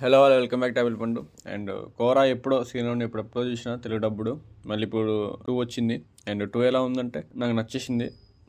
Hello welcome back to Abel పండు. And కోరా ఎప్పుడో scene ఎప్పుడెప్పుడో చూసిన తెలుగు డబ్బుడు. మళ్ళీ ఇప్పుడు 2 వచ్చింది. అండ్ 2 ఎలా ఉందంటే నాకు నచ్చేసింది.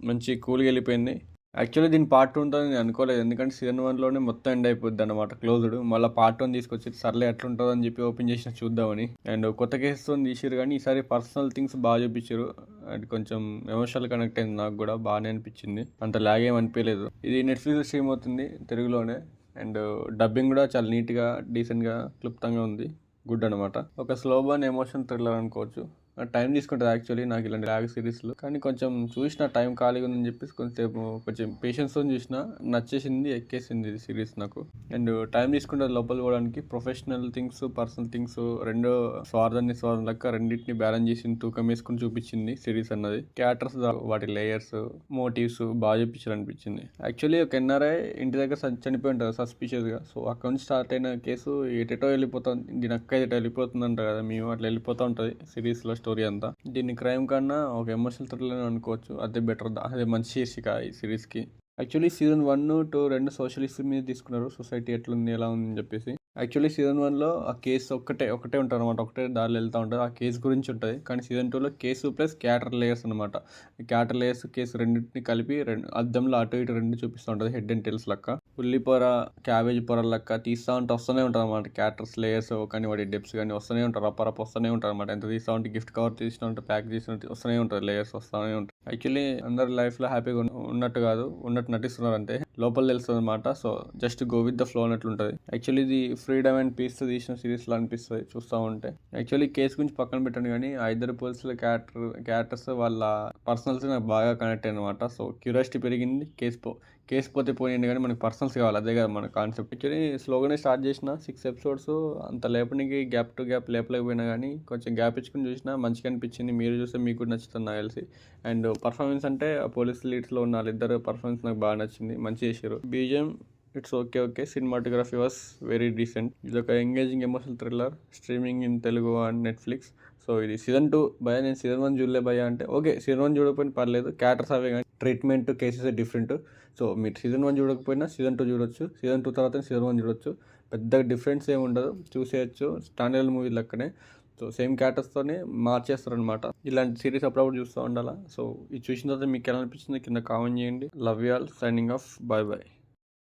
మంచి కూల్గా వెళ్ళిపోయింది. యాక్చువల్లీ దీని పార్ట్ 2 ఉంటుందని నేను అనుకోలేదు, ఎందుకంటే సీజన్ 1లోనే మొత్తం ఎండ్ అయిపోద్ది అనమాట, క్లోజ్డ్. మళ్ళీ పార్ట్ 1 తీసుకొచ్చి సర్లే ఎట్లుంటుందో అని చెప్పి ఓపెన్ చేసిన చూద్దామని. అండ్ కొత్త కేసుతో తీసిరు, కానీ ఈసారి పర్సనల్ థింగ్స్ బాగా చూపించారు. అండ్ కొంచెం ఎమోషనల్ కనెక్ట్ అయింది, నాకు కూడా బాగానే అనిపించింది. అంత లాగ్ ఏం అనిపించలేదు. ఇది నెట్ఫ్లిక్స్ స్ట్రీమ్ అవుతుంది తెలుగులోనే. అండ్ డబ్బింగ్ కూడా చాలా నీట్గా డీసెంట్గా క్లుప్తంగా ఉంది. గుడ్ అనమాట. ఒక స్లో బర్న్ ఎమోషన్ థ్రిల్లర్ అనుకోవచ్చు. టైం తీసుకుంటుంది యాక్చువల్లీ నాకు ఇలాంటి లాగ్ సిరీస్లు, కానీ కొంచెం చూసిన టైం ఖాళీగా ఉందని చెప్పేసి కొంచెం పేషెన్స్తో చూసిన, నచ్చేసింది, ఎక్కేసింది ఇది సిరీస్ నాకు. అండ్ టైం తీసుకుంటుంది లోపల పోవడానికి. ప్రొఫెషనల్ థింగ్స్, పర్సనల్ థింగ్స్ రెండు స్వార్థం లెక్క రెండింటిని బ్యాలెన్స్ చేసి తూకం వేసుకుని చూపించింది సిరీస్ అన్నది. క్యారెక్టర్స్, వాటి లేయర్స్, మోటివ్స్ బాగా చూపించాలనిపించింది. యాక్చువల్లీ ఒక ఎన్ఆర్ఐ ఇంటి దగ్గర చనిపోయి ఉంటుంది సస్పిషియస్గా. సో అక్కడ నుంచి స్టార్ట్ అయిన కేసు ఎటెటో వెళ్ళిపోతుంది. దీని అక్క ఎటో వెళ్ళిపోతుంది అంట కదా, మేము అట్లా వెళ్ళిపోతూ ఉంటుంది సిరీస్లో స్టోరీ అంతా. దీన్ని క్రైమ్ కన్నా ఒక ఎమోషనల్ థ్రిల్లర్ అనుకోవచ్చు. అదే బెటర్, అదే మంచి శీర్షిక ఈ సిరీస్కి. యాక్చువల్లీ సీజన్ 1, 2 రెండు సోషలిస్ట్ మీద తీసుకున్నారు. సొసైటీ ఎట్లుంది, ఎలా ఉంది అని చెప్పేసి. యాక్చువల్లీ సీజన్ 1లో ఆ కేసు ఒకటే ఉంటుంది అనమాట, ఒకటే దారిలో వెళ్తూ ఉంటుంది. ఆ కేసు గురించి ఉంటుంది. కానీ సీజన్ 2లో కేసు ప్లస్ క్యాటర్ లేయర్స్ అనమాట. క్యాటర్ లేయర్స్, కేసు రెండింటిని కలిపి అద్దంలో అటు ఇటు రెండు చూపిస్తూ ఉంటుంది, హెడ్ అండ్ టెయిల్స్ లెక్క. ఉల్లి పొర, క్యాబేజ్ పొర లెక్క తీస్తూ ఉంటే వస్తూనే ఉంటారు అనమాట. క్యాటర్స్ లేయర్స్ కానీ వాటి డెప్స్ కానీ వస్తూనే ఉంటారు, రప్ప వస్తూనే ఉంటారు అనమాట. ఎంత తీస్తూ ఉంటే గిఫ్ట్ కవర్ తీస్తూ ఉంటే ప్యాక్ చేసినట్టు వస్తూనే ఉంటుంది, లేయర్స్ వస్తూనే ఉంటాయి. యాక్చువల్లీ అందరు లైఫ్లో హ్యాపీగా ఉన్నట్టు కాదు, ఉన్నట్టు నటిస్తున్నారు అంటే లోపల తెలుస్తుంది అనమాట. So just go with the flow అన్నట్లు ఉంటుంది. యాక్చువల్లీ ఇది ఫ్రీడమ్ అండ్ పీస్తో తీసిన సిరీస్లో అనిపిస్తుంది చూస్తూ ఉంటే. యాక్చువల్లీ కేసు గురించి పక్కన పెట్టండి, కానీ ఆ ఇద్దరు పోలీసుల క్యారెక్టర్స్ వాళ్ళ పర్సనల్స్ నాకు బాగా కనెక్ట్ అనమాట. సో క్యూరియాసిటీ పెరిగింది. కేసు పోతే పోయింది, కానీ మనకి పర్సనల్స్ కావాలి, అదే కదా మన కాన్సెప్ట్. యాక్చువల్లీ స్లోగానే స్టార్ట్ చేసిన 6 ఎపిసోడ్స్. అంత లేపనికి గ్యాప్ టు గ్యాప్ లేపలేకపోయినా, కానీ కొంచెం గ్యాప్ ఇచ్చుకుని చూసినా మంచిగా అనిపించింది. మీరు చూస్తే మీకు కూడా నచ్చుతుంది నాకు తెలిసి. అండ్ పర్ఫార్మెన్స్ అంటే పోలీస్ లీడ్స్లో ఉన్న వాళ్ళిద్దరు పర్ఫార్మెన్స్ నాకు బాగా నచ్చింది, మంచి చేశారు. BGM it's okay. Cinematography was very decent. ఇది ఒక engaging emotional thriller, streaming in Telugu and Netflix. So ఇది సీజన్ 2 భయ. నేను సీజన్ 1 చూడలే భయ అంటే ఓకే, సీజన్ 1 చూడకపోయినా పర్లేదు, క్యారెక్టర్స్ అవే, కానీ ట్రీట్మెంట్ కేసెస్ డిఫరెంట్. సో మీరు సీజన్ 1 చూడకపోయినా సీజన్ 2 చూడొచ్చు, సీజన్ 2 తర్వాత సీజన్ 1 చూడొచ్చు. పెద్ద డిఫరెన్స్ ఏమి ఉండదు, చూసేయచ్చు. స్టాండర్డ్ మూవీ లెక్కనే. సో సేమ్ క్యారెక్టర్స్తోనే మార్చేస్తారనమాట. ఇలాంటి సిరీస్ అప్పుడప్పుడు చూస్తూ ఉండాలా. సో ఇది చూసిన తర్వాత మీకు ఎలా అనిపించింది కింద కామెంట్ చేయండి. Love you all, signing off, bye bye.